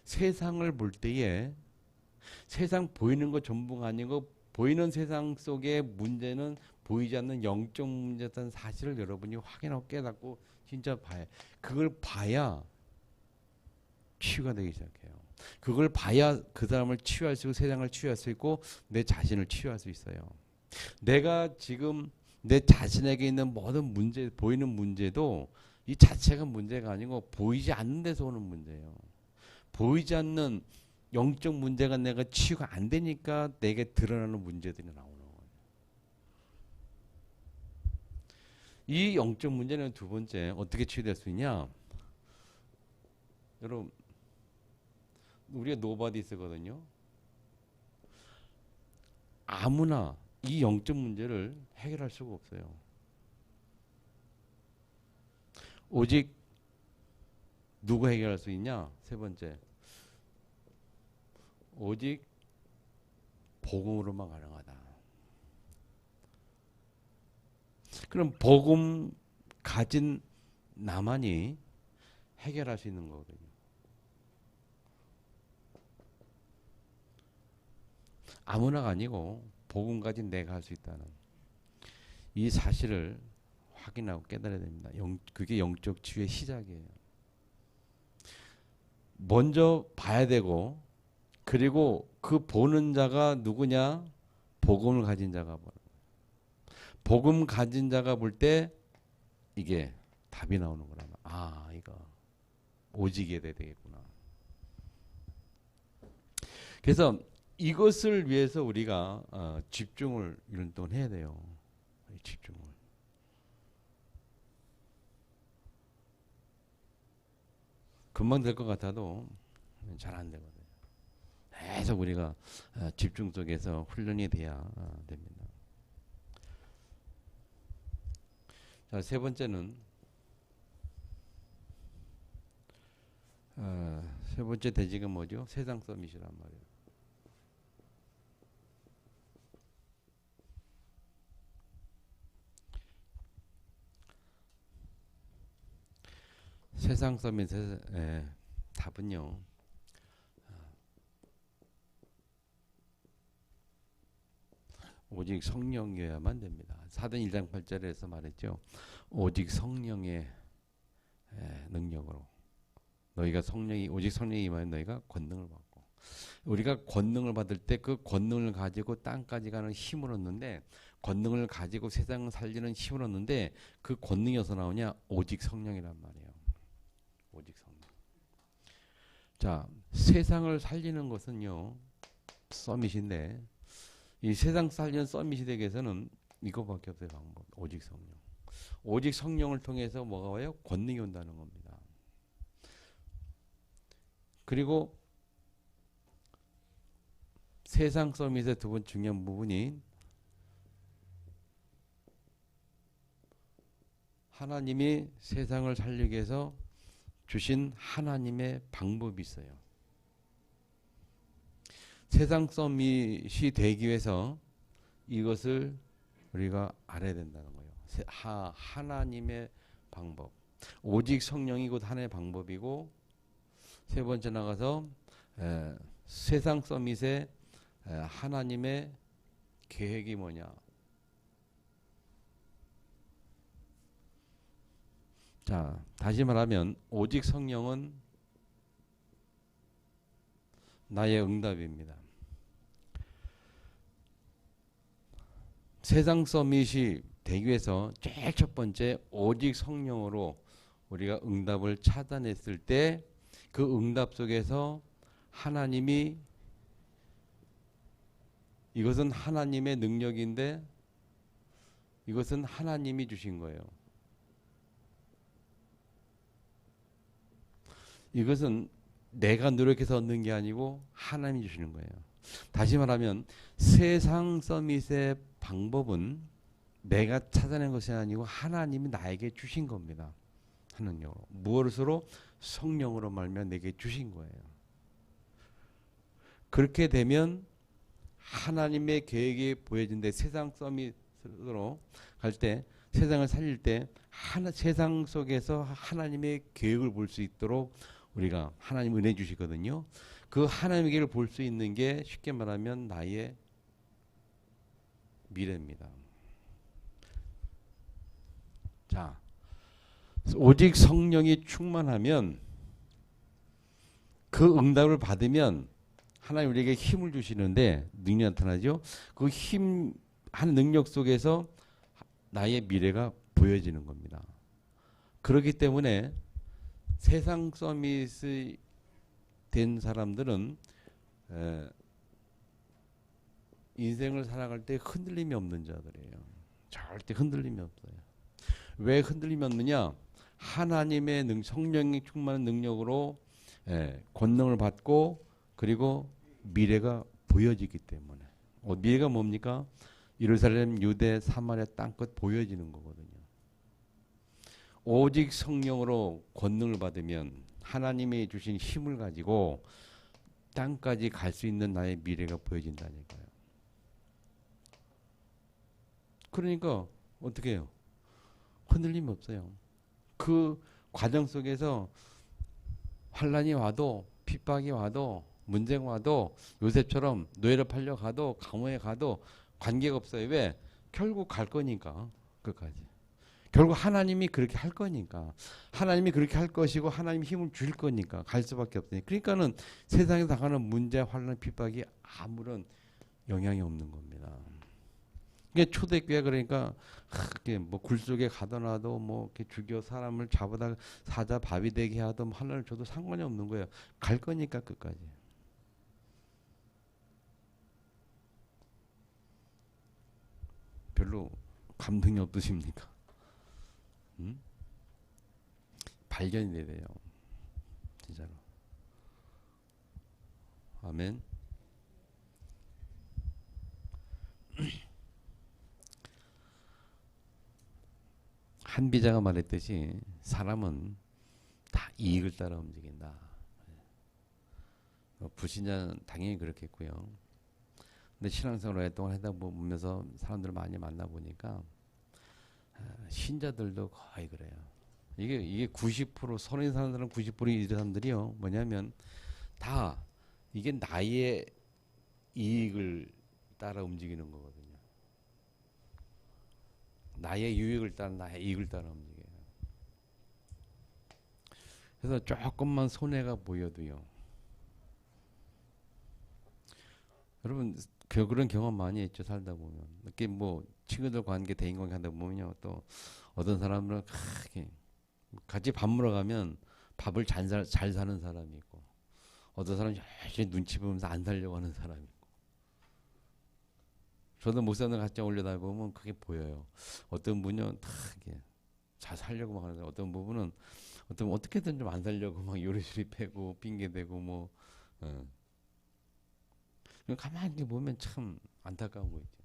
세상을 볼 때에 세상 보이는 것 전부가 아니고 보이는 세상 속의 문제는 보이지 않는 영적 문제였던 사실을 여러분이 확인하고 깨닫고 진짜 봐야, 그걸 봐야 치유가 되기 시작해요. 그걸 봐야 그 사람을 치유할 수 있고 세상을 치유할 수 있고 내 자신을 치유할 수 있어요. 내가 지금 내 자신에게 있는 모든 문제, 보이는 문제도 이 자체가 문제가 아니고 보이지 않는 데서 오는 문제예요. 보이지 않는 영적 문제가 내가 치유가 안 되니까 내게 드러나는 문제들이 나오는 거예요. 이 영적 문제는 두 번째 어떻게 치유될 수 있냐? 여러분, 우리가 노바디스거든요. 아무나 이 영적 문제를 해결할 수가 없어요. 오직 누가 해결할 수 있냐? 세 번째, 오직 복음으로만 가능하다. 그럼 복음 가진 나만이 해결할 수 있는 거거든요. 아무나가 아니고 복음 가진 내가 할 수 있다는 이 사실을 확인하고 깨달아야 됩니다. 그게 영적 치유의 시작이에요. 먼저 봐야 되고, 그리고 그 보는 자가 누구냐? 복음을 가진 자가 보는. 복음 가진 자가 볼 때 이게 답이 나오는 거라. 아, 이거 오직에 되겠구나. 그래서 이것을 위해서 우리가 집중을 이런 동안 해야 돼요. 집중을. 금방 될 것 같아도 잘 안 되거든요. 계속 우리가 집중 속에서 훈련이 돼야 됩니다. 자, 세 번째는 세 번째 대지가 뭐죠? 세상 서밋이란 말이에요. 세상 서밋의 답은요, 오직 성령이어야만 됩니다. 사도행 1장 8절에서 말했죠. 오직 성령의 능력으로 너희가 오직 성령이 임하면 너희가 권능을 받고, 우리가 권능을 받을 때 그 권능을 가지고 땅까지 가는 힘을 얻는데, 권능을 가지고 세상을 살리는 힘을 얻는데 그 권능이 어디서 나오냐? 오직 성령이란 말이에요. 오직 성령. 자, 세상을 살리는 것은요 서밋인데, 이 세상 살리는 서밋이 되기 위해서는 이거밖에 없어요. 방법. 오직 성령. 오직 성령을 통해서 뭐가 와요? 권능이 온다는 겁니다. 그리고 세상 서밋의 두 번째 중요한 부분이 하나님이 세상을 살리기 위해서 주신 하나님의 방법이 있어요. 세상 서밋이 되기 위해서 이것을 우리가 알아야 된다는 거예요. 하나님의 방법. 오직 성령이 곧 하나님의 방법이고, 세 번째 나가서 세상 서밋의 하나님의 계획이 뭐냐. 자, 다시 말하면 오직 성령은 나의 응답입니다. 세상 서밋이 되기 위해서 제일 첫 번째 오직 성령으로 우리가 응답을 찾아냈을 때 그 응답 속에서 하나님이, 이것은 하나님의 능력인데 이것은 하나님이 주신 거예요. 이것은 내가 노력해서 얻는 게 아니고 하나님이 주시는 거예요. 다시 말하면 세상 서밋의 방법은 내가 찾아낸 것이 아니고 하나님이 나에게 주신 겁니다. 하느님으로. 무엇으로? 성령으로 말미암아 내게 주신 거예요. 그렇게 되면 하나님의 계획이 보여진데, 세상 서밋으로 갈 때, 세상을 살릴 때 세상 속에서 하나님의 계획을 볼 수 있도록 우리가 하나님 은혜 주시거든요. 그 하나님의 계획을 볼 수 있는 게 쉽게 말하면 나의 미래입니다. 자, 오직 성령이 충만하면, 그 응답을 받으면 하나님 우리에게 힘을 주시는데 능력이 나타나죠. 그 힘, 한 능력 속에서 나의 미래가 보여지는 겁니다. 그렇기 때문에 세상 서밋이 된 사람들은 인생을 살아갈 때 흔들림이 없는 자들이에요. 절대 흔들림이 없어요. 왜 흔들림이 없느냐? 하나님의 성령이 충만한 능력으로 권능을 받고, 그리고 미래가 보여지기 때문에. 미래가 뭡니까? 예루살렘, 유대, 사마리아 땅끝 보여지는 거거든요. 오직 성령으로 권능을 받으면 하나님이 주신 힘을 가지고 땅까지 갈 수 있는 나의 미래가 보여진다니까요. 그러니까 어떻게 해요? 흔들림이 없어요. 그 과정 속에서 환란이 와도, 핍박이 와도, 문제가 와도, 요셉처럼 노예를 팔려 가도, 감옥에 가도 관계가 없어요. 왜? 결국 갈 거니까. 끝까지. 결국 하나님이 그렇게 할 거니까. 하나님이 그렇게 할 것이고 하나님이 힘을 줄 거니까 갈 수밖에 없으니까. 그러니까는 세상에 당하는 문제, 환란, 핍박이 아무런 영향이 없는 겁니다. 이게 초대교회, 그러니까 뭐 굴 속에 가둬놔도, 뭐 이렇게 죽여 사람을 잡아다 사자 밥이 되게 하든 하늘을 줘도 상관이 없는 거예요. 갈 거니까 끝까지. 별로 감동이 없으십니까? 발견이 돼요. 진짜로. 아멘. 한비자가 말했듯이 사람은 다 이익을 따라 움직인다. 불신자는 당연히 그렇겠고요. 근데 신앙생활을 오랫동안 하다 보면서 사람들을 많이 만나보니까 신자들도 거의 그래요. 이게 90%, 선인 사람들은 90% 이 사람들이요. 뭐냐면 다 이게 나의 이익을 따라 움직이는 거거든요. 나의 유익을 따라, 나의 이익을 따라 움직여요. 그래서 조금만 손해가 보여도요. 여러분 그런 경험 많이 했죠. 살다 보면. 이렇게 뭐 친구들 관계, 대인 관계 하다 보면요. 또 어떤 사람들은 같이 밥 먹으러 가면 밥을 잘 사는 사람이 있고, 어떤 사람은 열심히 눈치 보면서 안 살려고 하는 사람이 있고. 저도 목사님들 같이 올려다 보면 그게 보여요. 어떤 분은 다 이렇게 잘 살려고 막 하는데, 어떤 부분은 어떻게든 좀 안 살려고 막 요리조리 패고 핑계 대고 뭐. 가만히 보면 참 안타까운 거 있죠.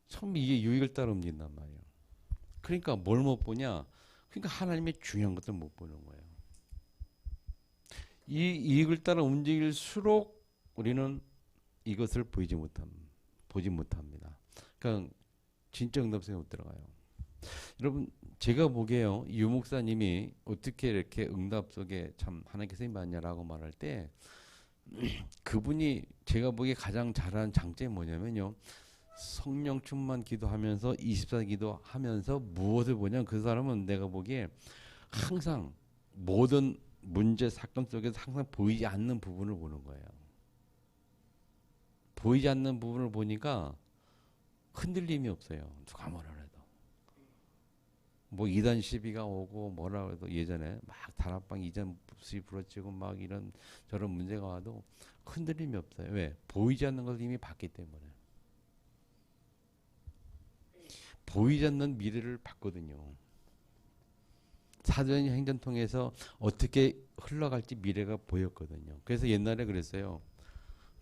처음 이게 유익을 따라 움직인단 말이에요. 그러니까 뭘 못 보냐? 그러니까 하나님의 중요한 것들 못 보는 거예요. 이 이익을 따라 움직일수록 우리는 이것을 보지 못합니다. 그러니까 진짜 응답성에 못 들어가요. 여러분, 제가 보기에요, 유 목사님이 어떻게 이렇게 응답 속에 참 하나님께 쓰임 받냐라고 말할 때, 그분이 제가 보기에 가장 잘하는 장점이 뭐냐면요, 성령 충만 기도하면서 24 기도하면서 무엇을 보냐면, 그 사람은 내가 보기에 항상 모든 문제 사건 속에서 항상 보이지 않는 부분을 보는 거예요. 보이지 않는 부분을 보니까 흔들림이 없어요. 누가 뭐라 해도. 뭐 이단 시비가 오고 뭐라 해도 예전에 막 다락방 이전 습이 부러지고 막 이런 저런 문제가 와도 흔들림이 없어요. 왜? 보이지 않는 걸 이미 봤기 때문에. 보이지 않는 미래를 봤거든요. 사전 행전 통해서 어떻게 흘러갈지 미래가 보였거든요. 그래서 옛날에 그랬어요.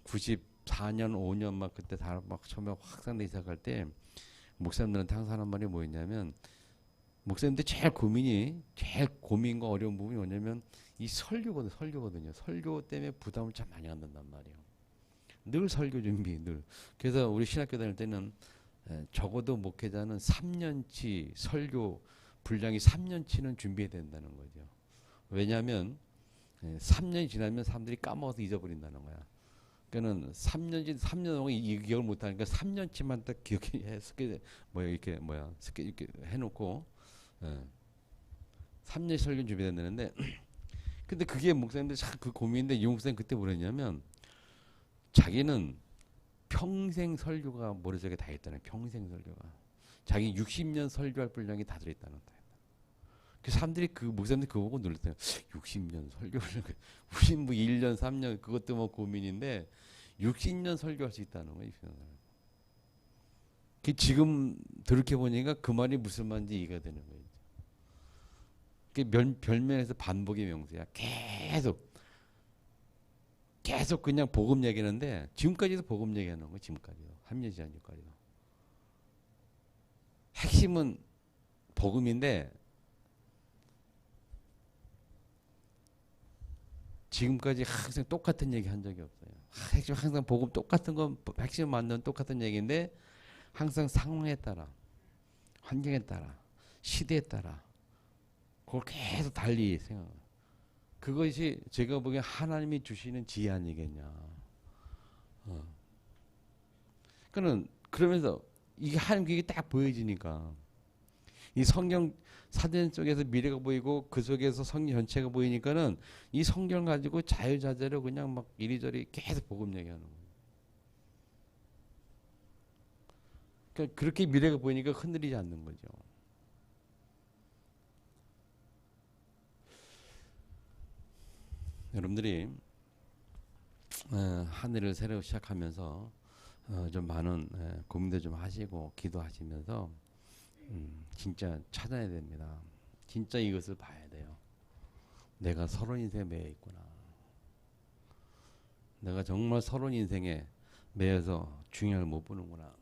94년, 5년 막 그때 다 막 처음에 확산되기 시작할 때 목사님들한테 항상 하는 말이 뭐였냐면, 목사님들 제일 고민과 어려운 부분이 뭐냐면 이 설교거든요. 설교 때문에 부담을 참 많이 갖는단 말이에요. 늘 설교 준비, 늘. 그래서 우리 신학교 다닐 때는 적어도 목회자는 3년치 설교 분량이 3년치는 준비해야 된다는 거죠. 왜냐하면 3년이 지나면 사람들이 까먹어서 잊어버린다는 거야. 그러니까는 3년 동안 이 기억을 못하니까 3년치만 딱 기억해 이렇게 해놓고 3년 설교 준비된다는데 근데 그게 목사님들 참 그 고민인데, 이 목사님 그때 뭐랬냐면 자기는 평생 설교가 머릿속에 다 있다는, 평생 설교가 자기 60년 설교할 분량이 다 들어있다는 거예요. 그 사람들이 그 목사님들 그거 보고 놀랐어요. 60년 설교를 우리 뭐 1년 3년 그것도 뭐 고민인데 60년 설교할 수 있다는 거예요. 지금 돌이켜 보니까 그 말이 무슨 말인지 이해가 되는 거예요. 별면에서 반복의 명수야. 계속 그냥 복음 얘기하는데 지금까지도 복음 얘기하는 거예요. 지금까지도. 합리지 않을까지도. 핵심은 복음인데 지금까지 항상 똑같은 얘기 한 적이 없어요. 핵심 항상 복음 똑같은 건 핵심 맞는 똑같은 얘기인데 항상 상황에 따라, 환경에 따라, 시대에 따라 그걸 계속 달리 생각해요. 그것이 제가 보기엔 하나님이 주시는 지혜 아니겠냐. 그러면서 이게 하나님 그게 딱 보여지니까 이 성경 사전 속에서 미래가 보이고 그 속에서 성경 전체가 보이니까는 이 성경 가지고 자유자재로 그냥 막 이리저리 계속 복음 얘기하는 거예요. 그러니까 그렇게 미래가 보이니까 흔들리지 않는 거죠. 여러분들이 한 해를 새로 시작하면서 좀 많은 고민도 좀 하시고 기도하시면서 진짜 찾아야 됩니다. 진짜 이것을 봐야 돼요. 내가 서론 인생에 매여 있구나. 내가 정말 서론 인생에 매여서 중요한 걸 못 보는구나.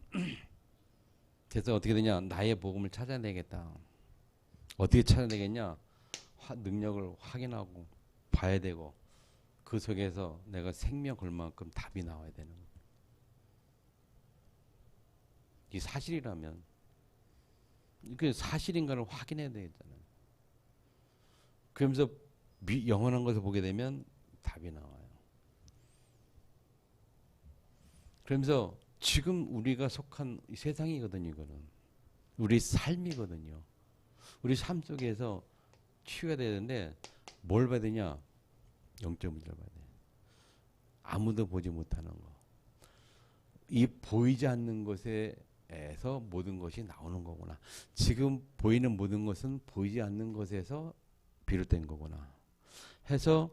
그래서 어떻게 되냐? 나의 복음을 찾아내겠다. 어떻게 찾아내겠냐? 능력을 확인하고 봐야 되고 그 속에서 내가 생명 걸 만큼 답이 나와야 되는 거예요. 이 사실이라면 그 사실인가를 확인해야 되겠잖아요. 그러면서 영원한 것을 보게 되면 답이 나와요. 그러면서 지금 우리가 속한 이 세상이거든요. 이거는 우리 삶이거든요. 우리 삶 속에서 치유가 되는데 뭘 봐야 되냐? 영적 문제를 봐야 돼. 아무도 보지 못하는 거. 이 보이지 않는 것에서 모든 것이 나오는 거구나. 지금 보이는 모든 것은 보이지 않는 것에서 비롯된 거구나. 해서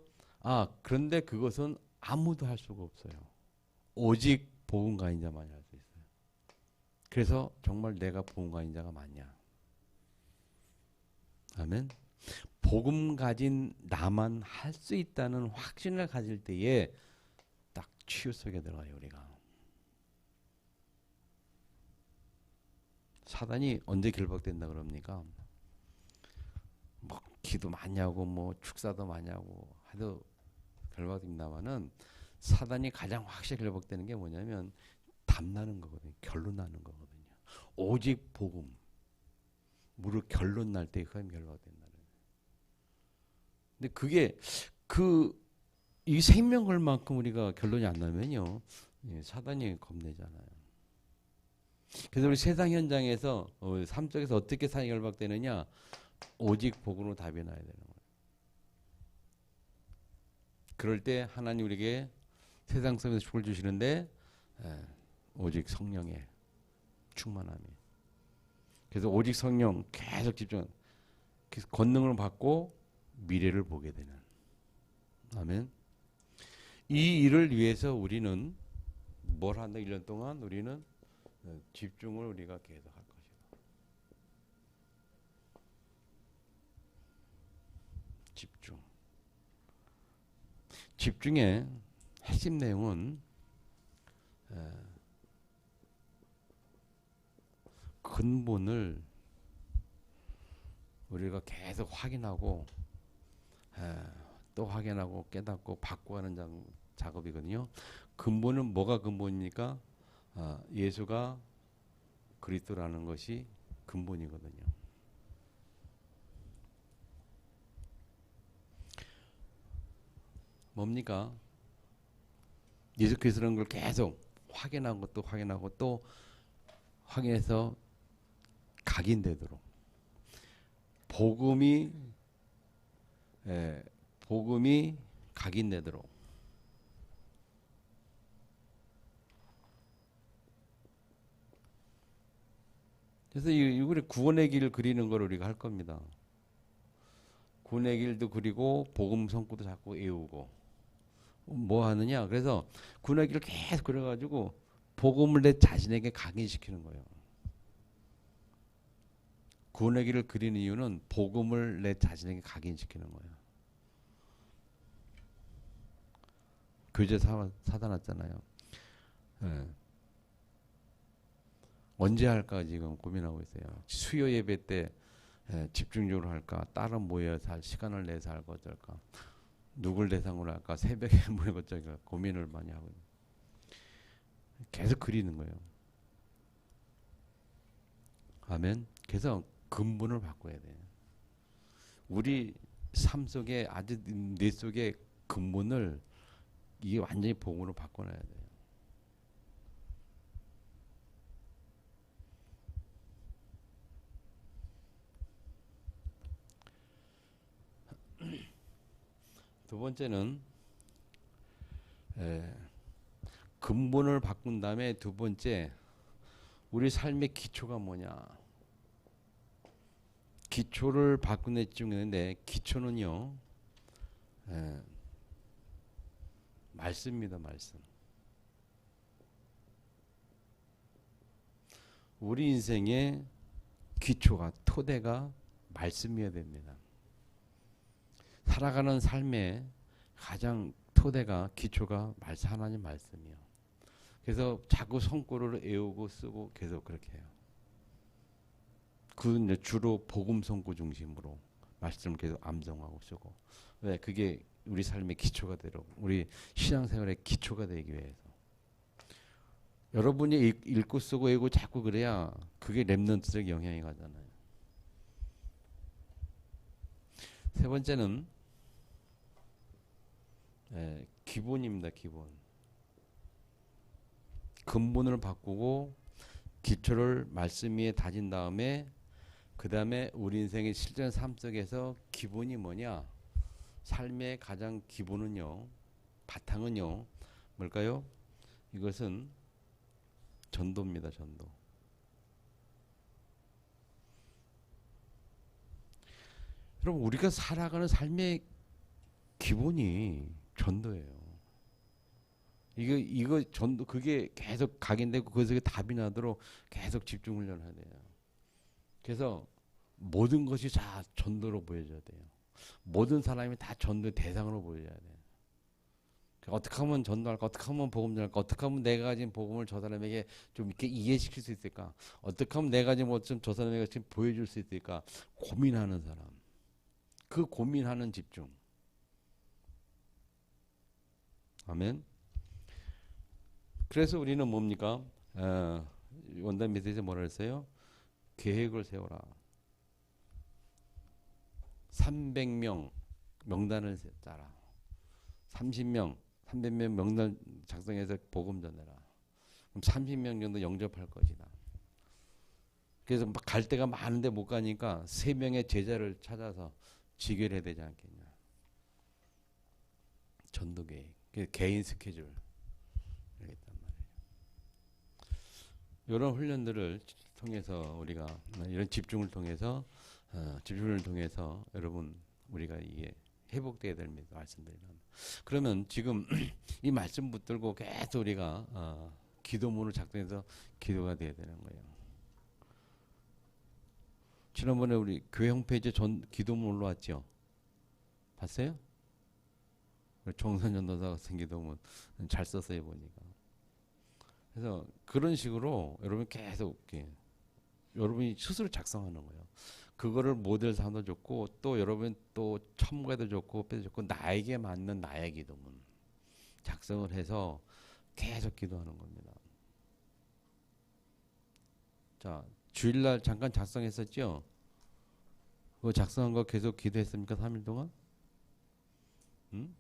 그런데 그것은 아무도 할 수가 없어요. 오직 복음가인 자만이 할 수 있어요. 그래서 정말 내가 복음가인 자가 맞냐. 아멘. 복음 가진 나만 할 수 있다는 확신을 가질 때에 딱 치유 속에 들어가요. 우리가. 사단이 언제 결박된다 그럽니까? 뭐 기도 많이 하고 뭐 축사도 많이 하고 해도 결박됩니다마는 사단이 가장 확실히 결박되는 게 뭐냐면 답나는 거거든요. 결론 나는 거거든요. 오직 복음. 무릇 결론 날 때 그게 결박된다는. 근데 그게 이 생명 걸 만큼 우리가 결론이 안 나면요. 사단이 겁내잖아요. 그래서 우리 세상 현장에서 삶 속에서 어떻게 사단이 결박되느냐? 오직 복음으로 답이 나야 되는 거예요. 그럴 때 하나님 우리에게 세상 속에서 축복을 주시는데 오직 성령의 충만함이. 그래서 오직 성령 계속 집중. 그래서 권능을 받고 미래를 보게 되는. 아멘. 이 일을 위해서 우리는 뭘 한다? 1년 동안 우리는 집중을 우리가 계속 할 것이다. 집중. 집중의 핵심 내용은 근본을 우리가 계속 확인하고 또 확인하고 깨닫고 바꿔가는 작업이거든요. 근본은 뭐가 근본입니까? 예수가 그리스도라는 것이 근본이거든요. 뭡니까? 예수 그리스도라는 걸 계속 확인하고 또 확인하고 또 확인해서 각인되도록 복음이 각인되도록 그래서 우리 구원의 길을 그리는 걸 우리가 할 겁니다. 구원의 길도 그리고 복음 성구도 자꾸 외우고 뭐 하느냐? 그래서 구원의 길을 계속 그려가지고 복음을 내 자신에게 각인시키는 거예요. 구원의 길을 그리는 이유는 복음을 내 자신에게 각인시키는 거예요. 교제 사다 놨잖아요. 네. 언제 할까 지금 고민하고 있어요. 수요 예배 때 집중적으로 할까? 따로 모여서 할 시간을 내서 할까 어쩔까? 누굴 대상으로 할까? 새벽에 모이고 어쩔까? 고민을 많이 하고 있어요. 계속 그리는 거예요. 아멘. 그래서 근본을 바꿔야 돼요. 우리 삶 속에 아주 내 속에 근본을 이게 완전히 복음으로 바꿔놔야 돼요. 두 번째는 근본을 바꾼 다음에 두 번째 우리 삶의 기초가 뭐냐? 기초를 바꾸는 중인데 기초는요 말씀입니다. 말씀. 우리 인생의 기초가 토대가 말씀이어야 됩니다. 살아가는 삶의 가장 토대가 기초가 하나님 말씀이요. 그래서 자꾸 성구를 외우고 쓰고 계속 그렇게 해요. 그 주로 복음 성구 중심으로 말씀을 계속 암송하고 쓰고. 왜? 그게 우리 삶의 기초가 되도록 우리 신앙생활의 기초가 되기 위해서. 여러분이 읽고 쓰고 외우고 자꾸 그래야 그게 랩넌트적 영향이 가잖아요. 세 번째는 기본입니다. 기본. 근본을 바꾸고 기초를 말씀 위에 다진 다음에 그 다음에 우리 인생의 실전 삶 속에서 기본이 뭐냐? 삶의 가장 기본은요. 바탕은요. 뭘까요? 이것은 전도입니다. 전도. 여러분 우리가 살아가는 삶의 기본이 전도예요. 이거 전도 그게 계속 각인되고 그 속에 답이 나도록 계속 집중 훈련을 해야 돼요. 그래서 모든 것이 다 전도로 보여져야 돼요. 모든 사람이 다 전도 대상으로 보여져야 돼요. 어떻게 하면 전도할까? 어떻게 하면 복음 전할까? 어떻게 하면 내가 가진 복음을 저 사람에게 좀 이렇게 이해시킬 수 있을까? 어떻게 하면 내가 가진 것 좀 저 사람에게 지금 보여줄 수 있을까? 고민하는 사람. 그 고민하는 집중. 아멘. 그래서 우리는 뭡니까? 원단 메시지에 뭐라 했어요? 계획을 세워라. 300명 명단을 짜라. 30명, 300명 명단 작성해서 복음 전해라. 그럼 30명 정도 영접할 것이다. 그래서 막 갈 데가 많은데 못 가니까 3명의 제자를 찾아서 지결해야 되지 않겠냐. 전도 계획. 개인 스케줄. 이러겠단 말이에요. 이런 훈련들을 통해서 우리가 이런 집중을 통해서 여러분 우리가 이게 회복돼야 됩니다. 말씀드리는. 그러면 지금 이 말씀 붙들고 계속 우리가 기도문을 작성해서 기도가 돼야 되는 거예요. 지난번에 우리 교회 홈페이지에 기도문 올라왔죠? 봤어요? 정선전도사 같은 기도문 잘 썼어요 보니까. 그래서 그런 식으로 여러분 계속 이렇게 여러분이 스스로 작성하는 거예요. 그거를 모델 삼아 줬고 또 여러분 또 첨가도 좋고 빼도 좋고 나에게 맞는 나의 기도문 작성을 해서 계속 기도하는 겁니다. 자, 주일날 잠깐 작성했었죠? 그거 작성한 거 계속 기도했습니까? 3일 동안? 응?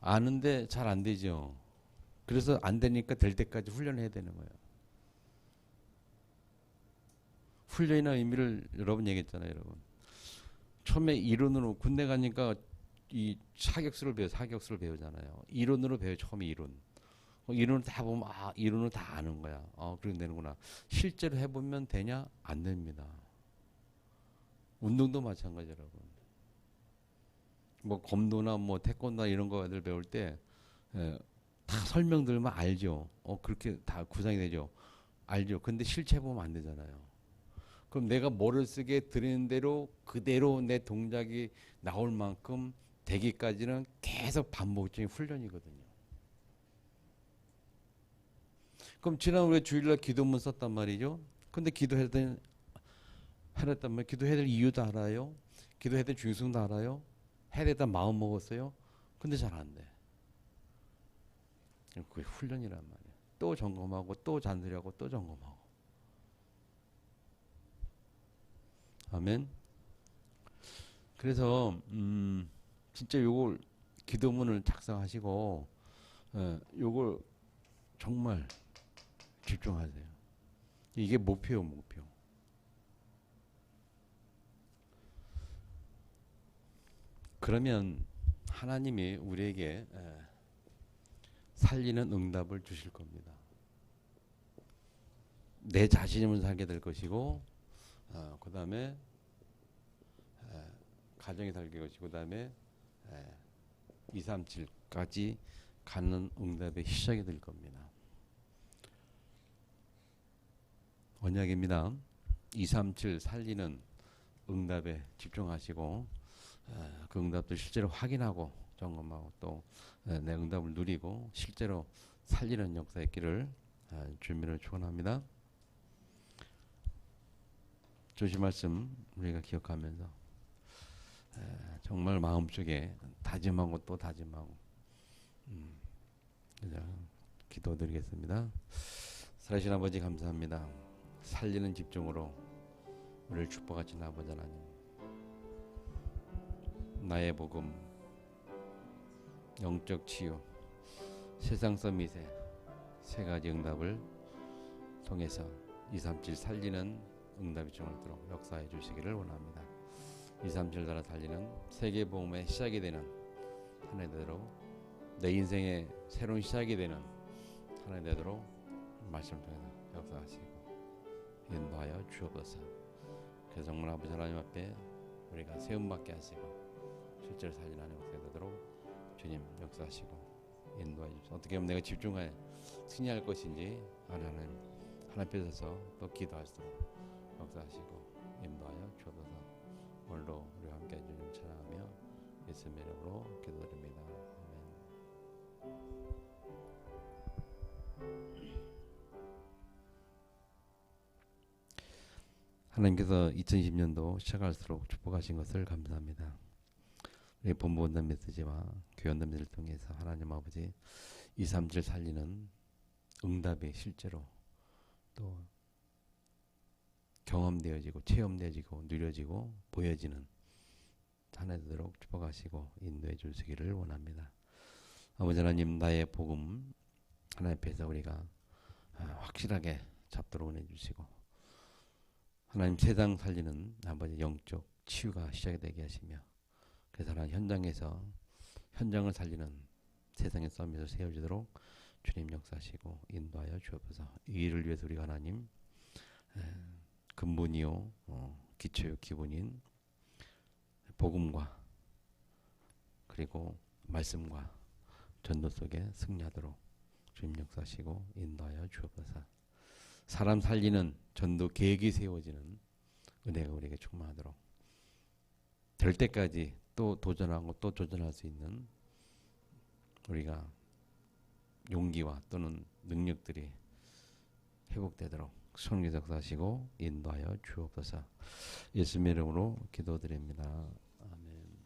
아는데 잘 안 되죠. 그래서 안 되니까 될 때까지 훈련해야 되는 거예요. 훈련이나 의미를 여러분 얘기했잖아요, 여러분. 처음에 이론으로 군대 가니까 이 사격수를 배우잖아요. 이론으로 배워요. 처음에 이론을 다 보면 이론을 다 아는 거야. 그렇게 되는구나. 실제로 해보면 되냐? 안 됩니다. 운동도 마찬가지 여러분. 뭐 검도나 뭐 태권도 이런 거 애들 배울 때 다 설명 들으면 알죠. 그렇게 다 구상이 되죠. 알죠. 근데 실제 해보면 안 되잖아요. 그럼 내가 뭐를 쓰게 들리는 대로 그대로 내 동작이 나올 만큼 되기까지는 계속 반복적인 훈련이거든요. 그럼 지난 우리 주일날 기도문 썼단 말이죠. 근데 기도했단 말이에요. 기도해야 될 이유도 알아요. 기도해야 될 중요성도 알아요. 해야 되다 마음 먹었어요. 근데 잘 안 돼. 그게 훈련이란 말이에요. 또 점검하고 또 잔소리하고 또 점검하고. 아멘. 그래서 진짜 요걸 기도문을 작성하시고 요걸 정말 집중하세요. 이게 목표. 그러면 하나님이 우리에게 살리는 응답을 주실 겁니다. 내 자신이면 살게 될 것이고 그 다음에 가정이 살게 될 것이고 그 다음에 237까지 가는 응답의 시작이 될 겁니다. 언약입니다. 237 살리는 응답에 집중하시고 그 응답도 실제로 확인하고 점검하고 또 내 응답을 누리고 실제로 살리는 역사의 길을 주님을 축원합니다. 주신 말씀 우리가 기억하면서 정말 마음속에 다짐하고 또 다짐하고 기도드리겠습니다. 살아계신 아버지 감사합니다. 살리는 집중으로 우리를 축복하신 아버지 하나님, 나의 복음, 영적 치유, 세상서 미세 세 가지 응답을 통해서 237 살리는 응답이 중요하도록 역사해 주시기를 원합니다. 237 나라 살리는 세계복음의 시작이 되는 한 해 되도록 내 인생의 새로운 시작이 되는 한 해 되도록 말씀을 통해서 역사하시고 인도하여 주옵소서. 그래서 정말 아버지 하나님 앞에 우리가 세움받게 하시고 실제로 살리는 한 해 역사가 되도록 주님 역사하시고 인도해 주옵소서. 어떻게 하면 내가 집중하여 승리할 것인지 하나님 하나님 앞에 서서 또 기도할 수 있도록 역사하시고 인도하여 주옵소서. 오늘도 우리와 함께 주님 찬양하며 예수님의 이름으로 기도드립니다. 하나님께서 2020년도 시작할수록 축복하신 것을 감사합니다. 우리 본부 원단 메시지와 교회 원단 메시지를 통해서 하나님 아버지 237 살리는 응답이 실제로 또 경험되어지고 체험되어지고 누려지고 보여지는 한 해 되도록 축복하시고 인도해 주시기를 원합니다. 아버지 하나님, 나의 복음 하나님 앞에서 우리가 확실하게 잡도록 은혜 주시고, 하나님 세상 살리는 아버지 영적 치유가 시작이 되게 하시며, 그래서 하나님 현장에서 현장을 살리는 세상의 싸움에서 세워지도록 주님 역사하시고 인도하여 주옵소서. 이 일을 위해서 우리가 하나님 근본이요 기초요 기본인 복음과 그리고 말씀과 전도 속에 승리하도록 주님 역사하시고 인도하여 주옵소서. 사람 살리는 전도 계획이 세워지는 은혜가 우리에게 충만하도록 될 때까지 또 도전하고 또 도전할 수 있는 우리가 용기와 또는 능력들이 회복되도록 손길 역사하시고 인도하여 주옵소서. 예수님의 이름으로 기도드립니다. 아멘.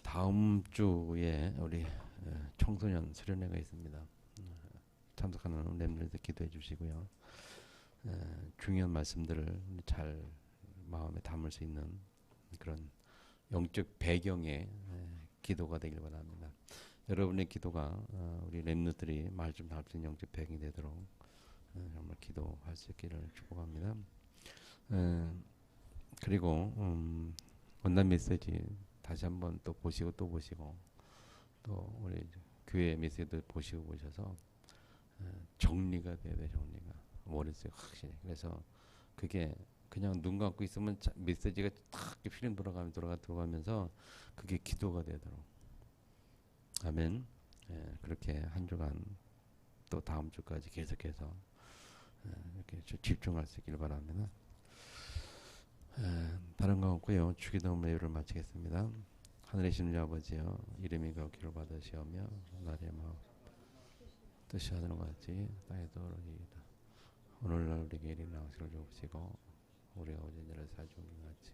다음 주에 우리 청소년 수련회가 있습니다. 참석하는 렘넌트 기도해 주시고요. 중요한 말씀들을 잘 마음에 담을 수 있는 그런 영적 배경의 기도가 되길 바랍니다. 여러분의 기도가 우리 렘넌트들이 말 좀 할 수 있는 영적 배경이 되도록 정말 기도할 수 있기를 축복합니다. 그리고 원단 메시지 다시 한번 또 보시고 또 보시고 또 우리 교회 메시지도 보시고 보셔서 정리가 돼야 돼. 정리가 머릿속에 확실히. 그래서 그게 그냥 눈 감고 있으면 메시지가 탁 필름 들어가면서 그게 기도가 되도록. 아멘. 그렇게 한 주간 또 다음 주까지 계속해서 이렇게 집중할 수 있기를 바랍니다. 다른 거 없고요. 주기도 예배를 마치겠습니다. 하늘에 계신 우리 아버지여, 이름이 거룩히 받으시오며 나의 마음 뜻이 하늘과 같이 땅에도 이루어지이다. 오늘날 우리에게 이른 양식을 주옵시고 우리가 어제 일을 사준 것 같이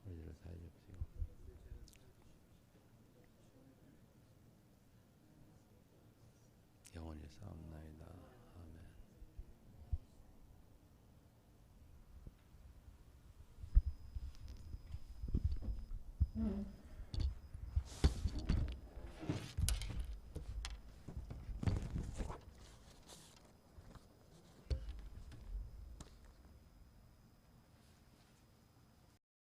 우리를 사해 주옵시고 영원히 사옵나이다. 아멘.